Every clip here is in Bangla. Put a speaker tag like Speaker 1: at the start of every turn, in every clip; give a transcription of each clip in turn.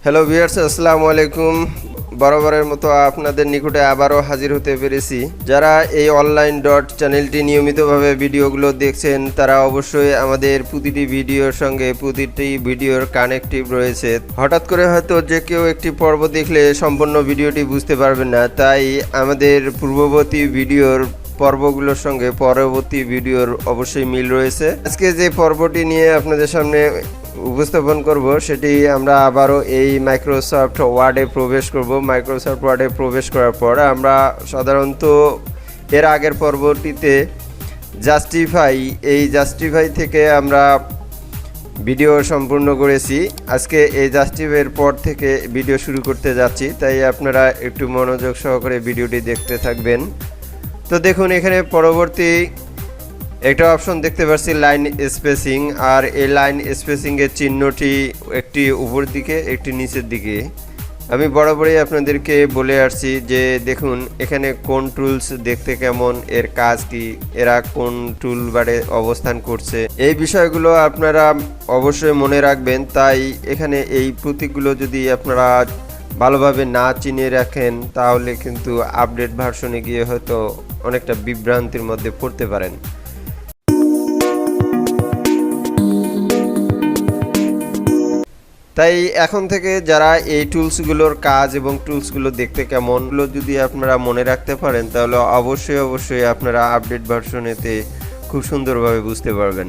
Speaker 1: হ্যালো ভিউয়ার্স, আসসালামু আলাইকুম। বরাবরের মতো আপনাদের নিকটে আবারও হাজির হতে পেরেছি। যারা এই অনলাইন ডট চ্যানেলটি নিয়মিতভাবে ভিডিওগুলো দেখছেন তারা অবশ্যই আমাদের প্রতিটি ভিডিওর সঙ্গে প্রতিটি ভিডিওর কানেক্টিভ রয়েছে। হঠাৎ করে হয়তো যে কেউ একটি পর্ব দেখলে সম্পূর্ণ ভিডিওটি বুঝতে পারবেন না, তাই আমাদের পূর্ববর্তী ভিডিওর পর্বগুলোর সঙ্গে পরবর্তী ভিডিওর অবশ্যই মিল রয়েছে। আজকে যে পর্বটি নিয়ে আপনাদের সামনে উপস্থাপন করব সেটি আমরা আবারও এই মাইক্রোসফট ওয়ার্ডে প্রবেশ করব। মাইক্রোসফট ওয়ার্ডে প্রবেশ করার পর আমরা সাধারণত এর আগের পর্বটিতে জাস্টিফাই থেকে আমরা ভিডিও সম্পূর্ণ করেছি। আজকে এই জাস্টিফাইয়ের পর থেকে ভিডিও শুরু করতে যাচ্ছি, তাই আপনারা একটু মনোযোগ সহকারে ভিডিওটি দেখতে থাকবেন। তো দেখুন, এখানে পরবর্তী একটা অপশন দেখতে পাচ্ছি লাইন স্পেসিং, আর এই লাইন স্পেসিংয়ের চিহ্নটি একটি উপর দিকে একটি নিচের দিকে। আমি বরাবরই আপনাদেরকে বলে আসছি যে দেখুন এখানে কোন টুলস দেখতে কেমন, এর কাজ কি, এরা কোন টুলবারে অবস্থান করছে, এই বিষয়গুলো আপনারা অবশ্যই মনে রাখবেন। তাই এখানে এই প্রতীকগুলো যদি আপনারা ভালোভাবে না চিনে রাখেন তাহলে কিন্তু আপডেট ভার্সনে গিয়ে হয়তো অনেকটা বিভ্রান্তির মধ্যে পড়তে পারেন। তাই এখন থেকে যারা এই টুলসগুলোর কাজ এবং টুলসগুলো দেখতে কেমন যদি আপনারা মনে রাখতে পারেন তাহলে অবশ্যই আপনারা আপডেট ভার্সনেতে খুব সুন্দরভাবে বুঝতে পারবেন।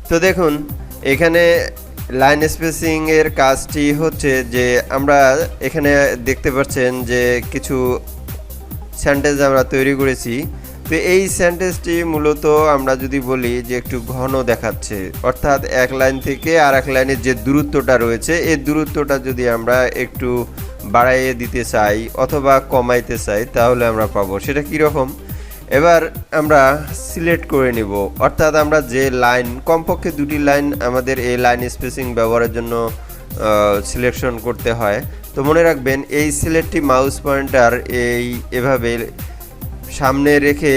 Speaker 1: তো দেখুন এখানে লাইন স্পেসিং এর কাজটি হচ্ছে যে আমরা এখানে দেখতে পাচ্ছেন যে কিছু সেন্টেন্স আমরা তৈরি করেছি। তো এই সেন্টেন্সটি মূলত আমরা যদি বলি যে একটু ঘন দেখাচ্ছে, অর্থাৎ এক লাইন থেকে আর এক লাইনের যে দূরত্বটা রয়েছে এই দূরত্বটা যদি আমরা একটু বাড়াইয়ে দিতে চাই অথবা কমাইতে চাই তাহলে আমরা পাবো। সেটা কীরকম, এবার আমরা সিলেক্ট করে নিব, অর্থাৎ আমরা যে লাইন কমপক্ষে দুটি লাইন আমাদের এই লাইন স্পেসিং ব্যবহারের জন্য সিলেকশন করতে হয়। তো মনে রাখবেন এই সিলেক্টটি মাউস পয়েন্টার এভাবে সামনে রেখে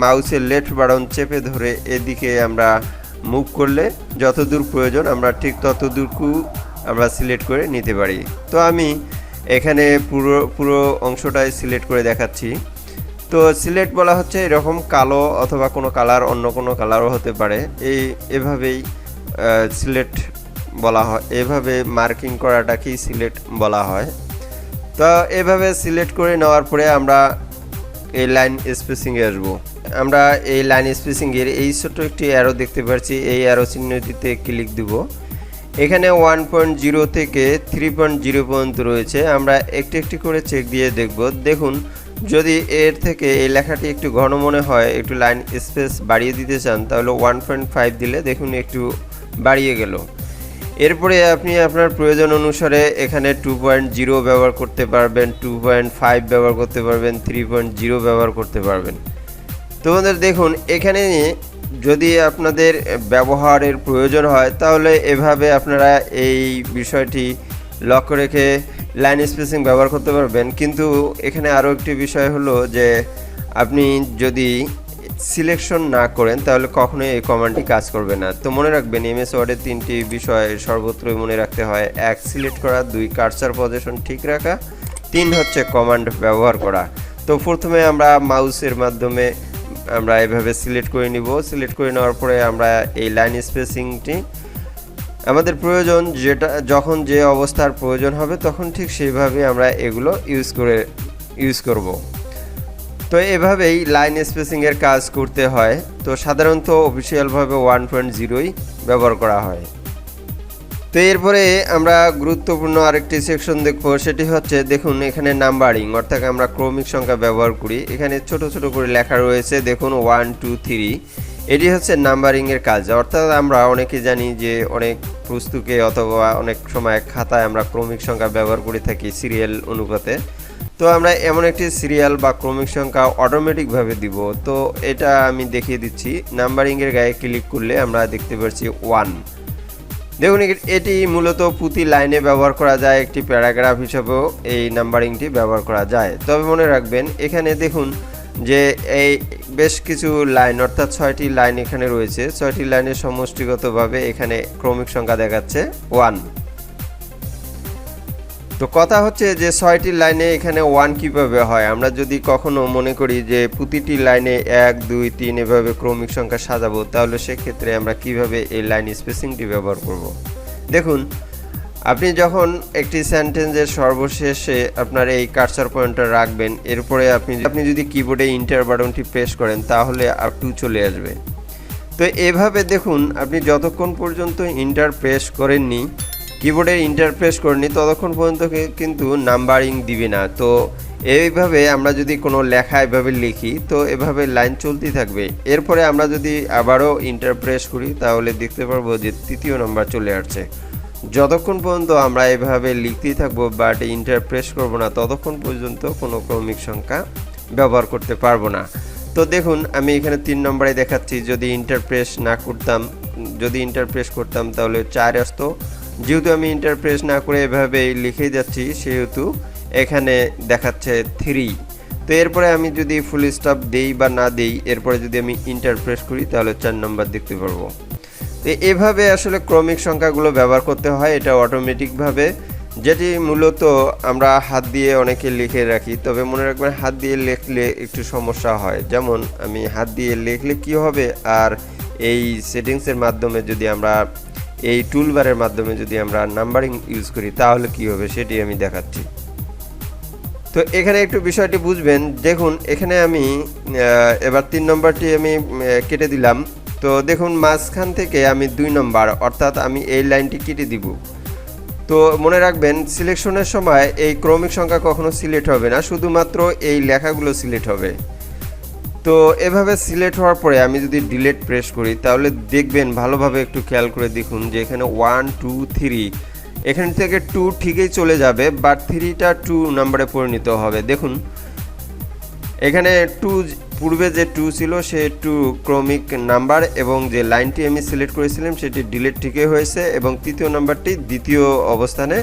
Speaker 1: মাউসের লেফট বাটন চেপে ধরে এদিকে আমরা মুভ করলে যতদূর প্রয়োজন আমরা ঠিক ততদূরকু আমরা সিলেক্ট করে নিতে পারি। তো আমি এখানে পুরো অংশটাই সিলেক্ট করে দেখাচ্ছি। তো সিলেক্ট বলা হচ্ছে এরকম কালো অথবা কোনো কালার, অন্য কোনো কালারও হতে পারে, এভাবেই সিলেক্ট বলা হয়। এভাবে মার্কিং করাটাকেই সিলেক্ট বলা হয়। তো এভাবে সিলেক্ট করে নেওয়ার পরে আমরা এই লাইন স্পেসিংয়ে আসবো। আমরা এই লাইন স্পেসিংয়ের এই ছোট্ট একটি অ্যারো দেখতে পাচ্ছি, এই অ্যারো চিহ্নটিতে ক্লিক দিব। এখানে 1.0 থেকে 3.0 পর্যন্ত রয়েছে, আমরা একটি একটি করে চেক দিয়ে দেখব। দেখুন যদি এর থেকে এই লেখাটি একটু ঘন মনে হয়, একটু লাইন স্পেস বাড়িয়ে দিতে চান তাহলে 1.5 দিলে দেখুন একটু বাড়িয়ে গেল। এরপরে আপনি আপনার প্রয়োজন অনুসারে এখানে 2.0 ব্যবহার করতে পারবেন, 2.5 ব্যবহার করতে পারবেন, 3.0 ব্যবহার করতে পারবেন। তো বন্ধুরা দেখুন এখানে যদি আপনাদের ব্যবহারের প্রয়োজন হয় তাহলে এভাবে আপনারা এই বিষয়টি লক্ষ্য রেখে লাইন স্পেসিং ব্যবহার করতে পারবেন। কিন্তু এখানে আরও একটি বিষয় হলো যে আপনি যদি সিলেকশন না করেন তাহলে কখনোই এই কমান্ডটি কাজ করবে না। তো মনে রাখবেন এমএস ওয়ার্ডের 3টি বিষয় সর্বত্রই মনে রাখতে হয়: 1 সিলেক্ট করা, 2 কার্সার পজিশন ঠিক রাখা, 3 হচ্ছে কমান্ড ব্যবহার করা। তো প্রথমে আমরা মাউসের মাধ্যমে আমরা এভাবে সিলেক্ট করে নিব। সিলেক্ট করে নেওয়ার পরে আমরা এই লাইন স্পেসিংটি আমাদের প্রয়োজন, যেটা যখন যে অবস্থার প্রয়োজন হবে তখন ঠিক সেইভাবে আমরা এগুলো ইউজ করব। তো এভাবেই লাইন স্পেসিংয়ের কাজ করতে হয়। তো সাধারণত অফিসিয়ালভাবে 1.0ই ব্যবহার করা হয়। তো এরপরে আমরা গুরুত্বপূর্ণ আরেকটি সেকশন দেখব, সেটি হচ্ছে দেখুন এখানে নাম্বারিং, অর্থাৎ আমরা ক্রমিক সংখ্যা ব্যবহার করি। এখানে ছোট ছোট করে লেখা রয়েছে দেখুন 1 2 3, এটি হচ্ছে নাম্বারিংয়ের কাজ। অর্থাৎ আমরা অনেকে জানি যে অনেক পুস্তকে অথবা অনেক সময় খাতায় আমরা ক্রমিক সংখ্যা ব্যবহার করে থাকি সিরিয়াল অনুপাতে। তো আমরা এমন একটি সিরিয়াল বা ক্রমিক সংখ্যা অটোমেটিকভাবে দিব। তো এটা আমি দেখিয়ে দিচ্ছি। নাম্বারিংয়ের গায়ে ক্লিক করলে আমরা দেখতে পাচ্ছি 1। দেখুন এটি মূলত প্রতি লাইনে ব্যবহার করা যায়, একটি প্যারাগ্রাফ হিসেবেও এই নাম্বারিংটি ব্যবহার করা যায়। তবে মনে রাখবেন এখানে দেখুন যে এই বেশ কিছু লাইন, অর্থাৎ 6টি লাইন এখানে রয়েছে। 6টি লাইনের সমষ্টিগতভাবে এখানে ক্রমিক সংখ্যা দেখাচ্ছে 1। তো কথা হচ্ছে যে 6টি লাইনে এখানে 1 কিভাবে হয়। আমরা যদি কখনো মনে করি যে প্রতিটি লাইনে 1 2 3 এভাবে ক্রমিক সংখ্যা সাজাবো, তাহলে সেক্ষেত্রে আমরা কিভাবে এই লাইন স্পেসিংটি ব্যবহার করব। দেখুন, আপনি যখন একটি সেন্টেন্সের সর্বশেষে আপনার এই কার্সর পয়েন্টার রাখবেন, এরপরে আপনি যদি কিবোর্ডে ইন্টার বাটনটি প্রেস করেন তাহলে আর 2 চলে আসবে। তো এভাবে দেখুন, আপনি যতক্ষণ পর্যন্ত ইন্টার প্রেস করেননি, কিবোর্ডে ইন্টার প্রেস করেননি, ততক্ষণ পর্যন্ত কিন্তু নাম্বারিং দিবে না। তো এইভাবে আমরা যদি কোনো লেখা এভাবে লিখি, তো এভাবে লাইন চলতেই থাকবে। এরপরে আমরা যদি আবারও ইন্টার প্রেস করি তাহলে দেখতে পারবো যে 3য় নম্বর চলে আসছে। যতক্ষণ পর্যন্ত আমরা এভাবে লিখতেই থাকবো বাট ইন্টার প্রেস করবো না, ততক্ষণ পর্যন্ত কোনো ক্রমিক সংখ্যা ব্যবহার করতে পারবো না। তো দেখুন, আমি এখানে 3 নম্বরে দেখাচ্ছি। যদি ইন্টার প্রেস করতাম তাহলে 4 আসতো। যেহেতু আমি ইন্টার প্রেস না করে এভাবে লিখে যাচ্ছি, সেহেতু এখানে দেখাচ্ছে 3। তো এরপরে আমি যদি ফুল স্টপ দেই বা না দেই, এরপরে যদি আমি ইন্টার প্রেস করি তাহলে 4 নম্বর দেখতে পারবো। তো এভাবে আসলে ক্রমিক সংখ্যাগুলো ব্যবহার করতে হয়, এটা অটোমেটিকভাবে, যেটি মূলত আমরা হাত দিয়ে অনেকে লিখে রাখি। তবে মনে রাখবেন, হাত দিয়ে লিখলে একটু সমস্যা হয়। যেমন আমি হাত দিয়ে লিখলে কি হবে, আর এই সেটিংসের মাধ্যমে যদি আমরা এই টুলবারের মাধ্যমে যদি আমরা নাম্বারিং ইউজ করি তাহলে কি হবে সেটি আমি দেখাচ্ছি। তো এখানে একটু বিষয়টি বুঝবেন। দেখুন, এখানে আমি এবার 3 নম্বরটি আমি কেটে দিলাম। তো দেখুন, মাঝখান থেকে আমি 2 নম্বর অর্থাৎ আমি এই লাইনটি কেটে দিব। তো মনে রাখবেন, সিলেকশনের সময় এই ক্রমিক সংখ্যা কখনো সিলেক্ট হবে না, শুধুমাত্র এই লেখাগুলো সিলেক্ট হবে। তো এভাবে সিলেক্ট হওয়ার পরে আমি যদি ডিলিট প্রেস করি তাহলে দেখবেন, ভালোভাবে একটু খেয়াল করে দেখুন যে এখানে 1 2 3, এখান থেকে 2 ঠিকই চলে যাবে, বাট 3টা 2 নম্বরে পরিণত হবে। দেখুন, এখানে 2 পূর্বে যে 2 ছিল সে 2 ক্রমিক নাম্বার, এবং যে লাইনটি আমি সিলেক্ট করেছিলাম সেটি ডিলিট ঠিকই হয়েছে, এবং 3য় নাম্বারটি দ্বিতীয় অবস্থানে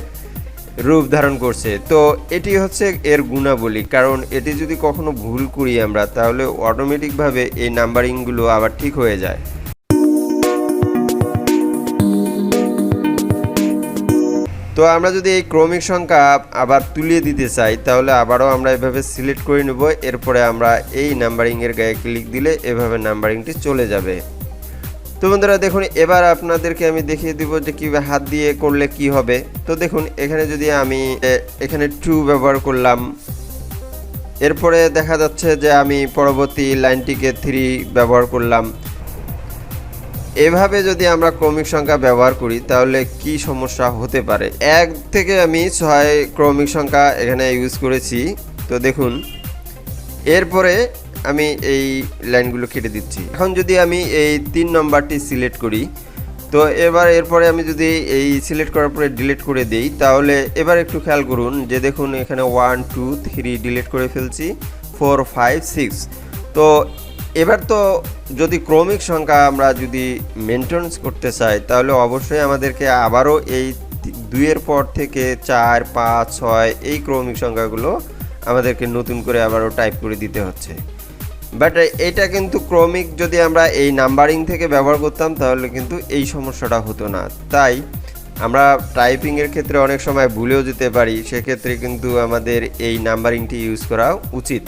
Speaker 1: রূপ ধারণ করছে। তো এটি হচ্ছে এর গুণাবলী, কারণ এটি যদি কখনো ভুল করি আমরা তাহলে অটোমেটিকভাবে এই নাম্বারিংগুলো আবার ঠিক হয়ে যায়। তো আমরা যদি এই ক্রমিক সংখ্যা আবার তুলিয়ে দিতে চাই তাহলে আবারও আমরা এভাবে সিলেক্ট করে নেব। এরপরে আমরা এই নাম্বারিংয়ের গায়ে ক্লিক দিলে এভাবে নাম্বারিংটি চলে যাবে। তো বন্ধুরা দেখুন, এবার আপনাদেরকে আমি দেখিয়ে দিব যে কীভাবে হাত দিয়ে করলে কি হবে। তো দেখুন, এখানে যদি আমি এখানে 2 ব্যবহার করলাম, এরপরে দেখা যাচ্ছে যে আমি পরবর্তী লাইনটিকে 3 ব্যবহার করলাম। এভাবে যদি আমরা ক্রমিক সংখ্যা ব্যবহার করি তাহলে কি সমস্যা হতে পারে। 1 থেকে আমি 6 ক্রমিক সংখ্যা এখানে ইউজ করেছি। তো দেখুন, এরপরে আমি এই লাইনগুলো কেটে দিচ্ছি। এখন যদি আমি এই 3 নম্বরটি সিলেক্ট করি, তো এরপরে আমি যদি এই সিলেক্ট করার পরে ডিলিট করে দিই, তাহলে এবার একটু খেয়াল করুন যে দেখুন, এখানে 1 2 3 ডিলিট করে ফেলছি, 4 5 6। তো এবার তো যদি ক্রমিক সংখ্যা আমরা যদি মেনটেন্স করতে চাই তাহলে অবশ্যই আমাদেরকে আবারও এই 2-এর পর থেকে 4 5 6 এই ক্রমিক সংখ্যাগুলো আমাদেরকে নতুন করে আবারও টাইপ করে দিতে হচ্ছে। বাট এটা কিন্তু ক্রমিক যদি আমরা এই নাম্বারিং থেকে ব্যবহার করতাম তাহলে কিন্তু এই সমস্যাটা হতো না। তাই আমরা টাইপিংয়ের ক্ষেত্রে অনেক সময় ভুলেও যেতে পারি, সেক্ষেত্রে কিন্তু আমাদের এই নাম্বারিংটি ইউজ করা উচিত।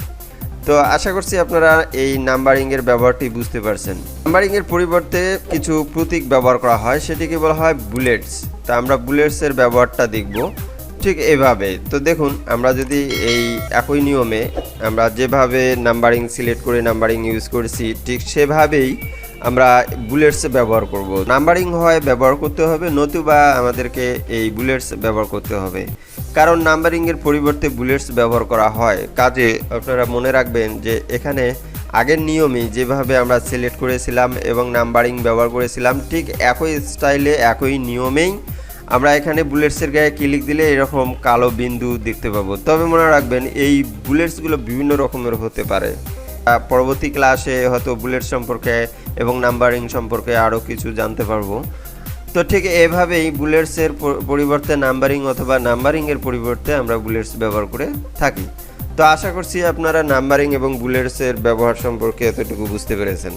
Speaker 1: তো আশা করছি আপনারা এই নাম্বারিংয়ের ব্যবহারটি বুঝতে পারছেন। নাম্বারিংয়ের পরিবর্তে কিছু প্রতীক ব্যবহার করা হয়, সেটিকে বলা হয় বুলেটস। তা আমরা বুলেটসের ব্যবহারটা দেখব ঠিক এভাবে। তো দেখুন, আমরা যদি এই একই নিয়মে আমরা যেভাবে নাম্বারিং সিলেক্ট করে নাম্বারিং ইউজ করেছি ঠিক সেভাবেই আমরা বুলেটস ব্যবহার করব। নাম্বারিং হয় ব্যবহার করতে হবে, নতুবা আমাদেরকে এই বুলেটস ব্যবহার করতে হবে, কারণ নাম্বারিংয়ের পরিবর্তে বুলেটস ব্যবহার করা হয়। কাজে আপনারা মনে রাখবেন যে এখানে আগের নিয়মেই যেভাবে আমরা সিলেক্ট করেছিলাম এবং নাম্বারিং ব্যবহার করেছিলাম ঠিক একই স্টাইলে একই নিয়মেই আমরা এখানে বুলেটসের গায়ে ক্লিক দিলে এরকম কালো বিন্দু দেখতে পাবো। তবে মনে রাখবেন, এই বুলেটসগুলো বিভিন্ন রকমের হতে পারে। পরবর্তী ক্লাসে হয়তো বুলেট সম্পর্কে এবং নাম্বারিং সম্পর্কে আরও কিছু জানতে পারবো। তো ঠিক এভাবেই বুলেটসের পরিবর্তে নাম্বারিং অথবা নাম্বারিংয়ের পরিবর্তে আমরা বুলেটস ব্যবহার করে থাকি। তো আশা করছি আপনারা নাম্বারিং এবং বুলেটসের ব্যবহার সম্পর্কে এতটুকু বুঝতে পেরেছেন।